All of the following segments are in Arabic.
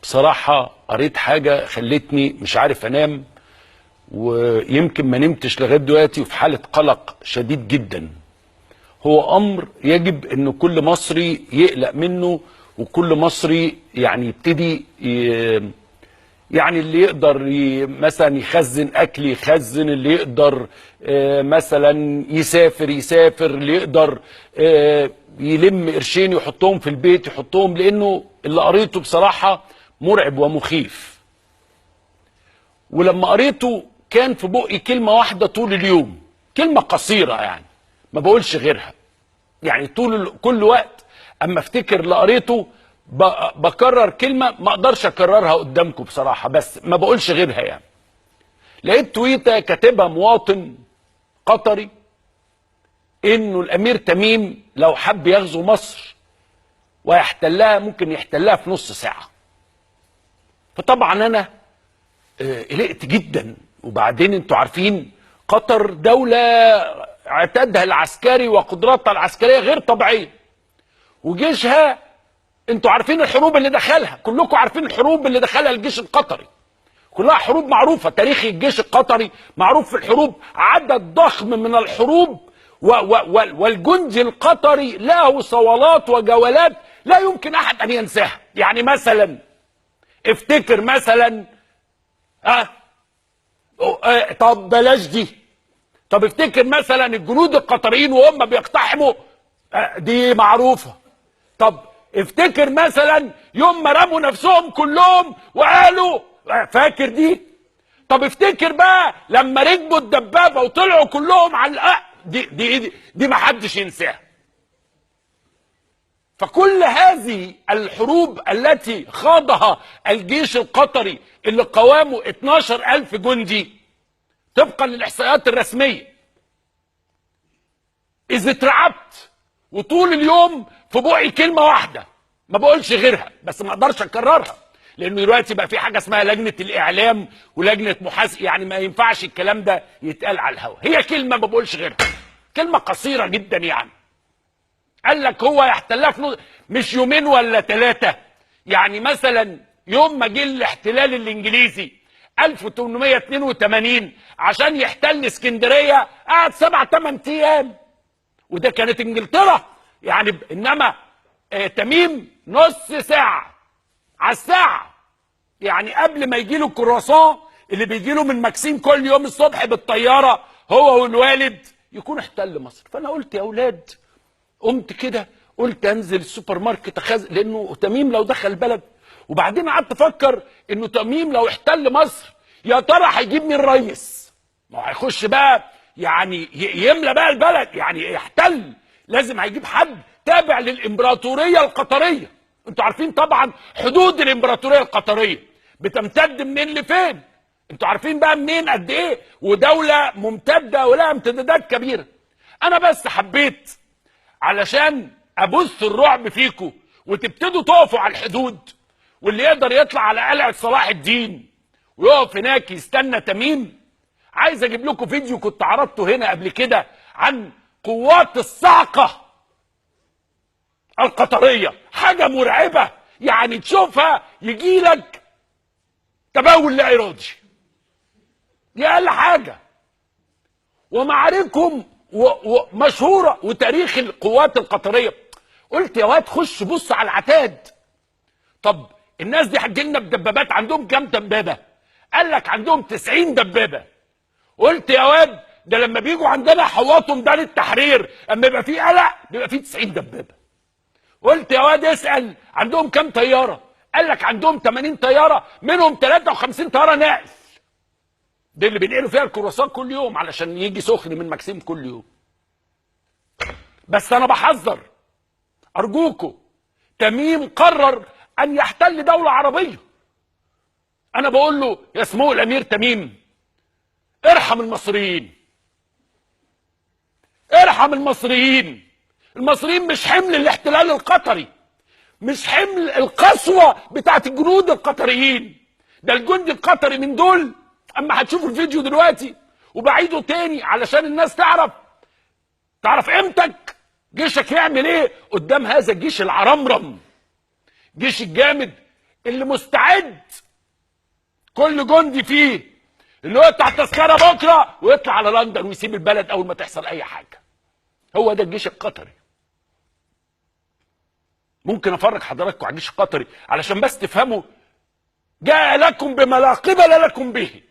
بصراحة قريت حاجة خلتني مش عارف انام، ويمكن ما نمتش لغاية دلوقتي وفي حالة قلق شديد جدا. هو امر يجب ان كل مصري يقلق منه، وكل مصري يعني يبتدي يعني اللي يقدر مثلا يخزن اكل يخزن، اللي يقدر مثلا يسافر، اللي يقدر يلم قرشين يحطهم في البيت يحطهم، لانه اللي قريته بصراحة مرعب ومخيف. ولما قريته كان في بقي كلمة واحدة طول اليوم، كلمة قصيرة يعني ما بقولش غيرها، يعني كل وقت اما افتكر اللي قريته بكرر كلمة ما اقدرش اكررها قدامكم بصراحة، بس ما بقولش غيرها. يعني لقيت تويتة كاتبها مواطن قطري انه الامير تميم لو حب يغزو مصر ويحتلها ممكن يحتلها في نص ساعة. فطبعا انا قلقت جدا. وبعدين انتوا عارفين قطر دولة عتادها العسكري وقدراتها العسكرية غير طبيعية، وجيشها انتوا عارفين الحروب اللي دخلها، كلكم عارفين الحروب اللي دخلها الجيش القطري، كلها حروب معروفة. تاريخ الجيش القطري معروف في الحروب، عدد ضخم من الحروب، والجندي القطري له صولات وجولات لا يمكن احد ان ينساها. يعني مثلا افتكر مثلا طب بلاش دي، طب افتكر مثلا الجنود القطريين وهم بيقتحموا، دي معروفة. طب افتكر مثلا يوم ما رموا نفسهم كلهم وقالوا، فاكر دي؟ طب افتكر بقى لما ركبوا الدبابة وطلعوا كلهم على دي ما حدش ينساها. فكل هذه الحروب التي خاضها الجيش القطري اللي قوامه 12,000 جندي طبقا للإحصائيات الرسمية، إذا اترعبت وطول اليوم في بقي كلمة واحدة ما بقولش غيرها، بس ما اقدرش اكررها لانه دلوقتي بقى في حاجة اسمها لجنة الإعلام ولجنة محاسبة، يعني ما ينفعش الكلام ده يتقال على الهوا. هي كلمة ما بقولش غيرها، كلمة قصيرة جدا. يعني قال لك هو يحتلها في مش يومين ولا 3. يعني مثلا يوم ما جه الاحتلال الانجليزي 1882 عشان يحتل اسكندرية قعد 7-8 ايام، وده كانت انجلترا يعني. انما تميم نص ساعة على الساعة، يعني قبل ما يجي له الكرواسون اللي بيجي له من مكسيم كل يوم الصبح بالطيارة هو والوالد يكون احتل مصر. فانا قلت يا اولاد، قمت كده قلت انزل السوبر ماركت لانه تميم لو دخل البلد. وبعدين قعدت افكر انه تميم لو احتل مصر يا ترى هيجيب مين رئيس؟ ما هو هيخش بقى يعني يملى بقى البلد، يعني يحتل لازم هيجيب حد تابع للامبراطوريه القطريه. انتوا عارفين طبعا حدود الامبراطوريه القطريه بتمتد منين لفين، انتوا عارفين بقى منين قد ايه، ودوله ممتده ولها امتدادات كبيره. انا بس حبيت علشان ابث الرعب فيكم وتبتدوا تقفوا على الحدود، واللي يقدر يطلع على قلعه صلاح الدين ويقف هناك يستنى تميم. عايز اجيب لكم فيديو كنت عرضته هنا قبل كده عن قوات الصاعقه القطريه، حاجه مرعبه يعني تشوفها يجي لك تبول لا ارادي، دي اقل حاجه. ومعاركهم ومشهوره وتاريخ القوات القطريه. قلت يا واد خش بص على العتاد. طب الناس دي هتجيلنا بدبابات، عندهم كام دبابه؟ قال لك عندهم 90 دبابه. قلت يا واد ده لما بيجوا عندنا حواطوا ميدان التحرير اما يبقى في قلق بيبقى في 90 دبابه. قلت يا واد اسال عندهم كام طياره؟ قال لك عندهم 80 طياره منهم 53 طياره نقل، دي اللي بينقلوا فيها الكرواسون كل يوم علشان يجي سخن من مكسيم كل يوم. بس انا بحذر ارجوكم، تميم قرر ان يحتل دولة عربية. انا بقول له يا سمو الامير تميم ارحم المصريين، ارحم المصريين. المصريين مش حمل الاحتلال القطري، مش حمل القسوة بتاعت الجنود القطريين. ده الجندي القطري من دول، اما هتشوفوا الفيديو دلوقتي وبعيده تاني علشان الناس تعرف قيمتك، جيشك يعمل ايه قدام هذا الجيش العرمرم، جيش الجامد اللي مستعد كل جندي فيه انه يقطع التذكره بكره ويطلع على لندن ويسيب البلد اول ما تحصل اي حاجه. هو ده الجيش القطري. ممكن افرج حضراتكم على الجيش القطري علشان بس تفهموا جاء لكم بما لا قبل لكم به.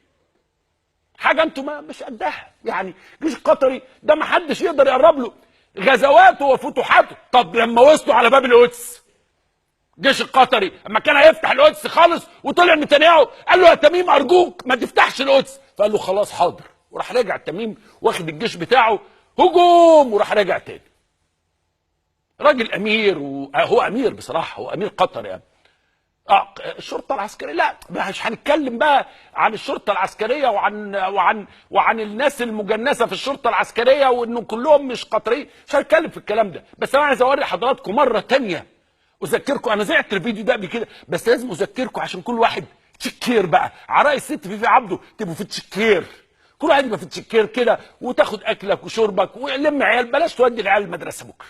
حاجه انتم مش قدها. يعني الجيش القطري ده ما حدش يقدر يقرب له. غزواته وفتوحاته. طب لما وصلوا على باب القدس الجيش القطري اما كان هيفتح القدس خالص وطلع نتنياهو قال له يا تميم ارجوك ما تفتحش القدس، فقال له خلاص حاضر، وراح راجع تميم واخد الجيش بتاعه هجوم وراح راجع تاني. راجل امير، وهو امير بصراحه، هو امير قطر يعني. الشرطه العسكريه لا مش هنتكلم بقى عن الشرطه العسكريه وعن الناس المجنسه في الشرطه العسكريه وانه كلهم مش قطريين، مش هنتكلم في الكلام ده. بس انا عايز اوري حضراتكم مره تانيه اذكركم، انا زعت الفيديو ده قبل كده بس لازم اذكركم عشان كل واحد تشكير بقى. عراء الست في عبده تبقوا في التشكير، كل واحد يبقى في التشكير كده وتاخد اكلك وشربك ولم عيال. بلاش تودي العيال المدرسه بكره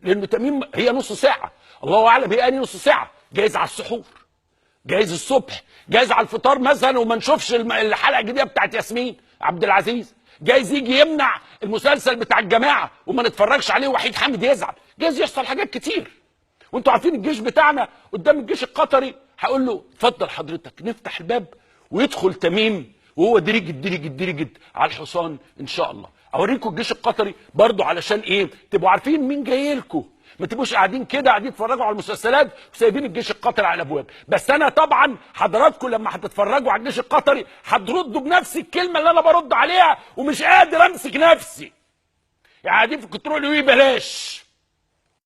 لانه تميم هي نص ساعه، الله اعلم هي انهي نص ساعه، جايز على السحور، جايز الصبح، جايز على الفطار مثلا وما نشوفش الحلقه الجديده بتاعت ياسمين عبد العزيز، جايز يجي يمنع المسلسل بتاع الجماعه وما نتفرجش عليه وحيد حامد يزعل، جايز يحصل حاجات كتير. وانتوا عارفين الجيش بتاعنا قدام الجيش القطري هقول له اتفضل حضرتك نفتح الباب ويدخل تميم وهو دريجد دريجد دريجد على الحصان ان شاء الله. اوريكم الجيش القطري برضو علشان ايه تبقوا عارفين مين جاي لكم، ما تبقوش قاعدين كده قاعدين تتفرجوا على المسلسلات وسايبين الجيش القطري على الابواب. بس انا طبعا حضراتكم لما هتتفرجوا على الجيش القطري هتردوا بنفس الكلمه اللي انا برد عليها ومش قادر امسك نفسي. يعني قاعدين في كنترول بلاش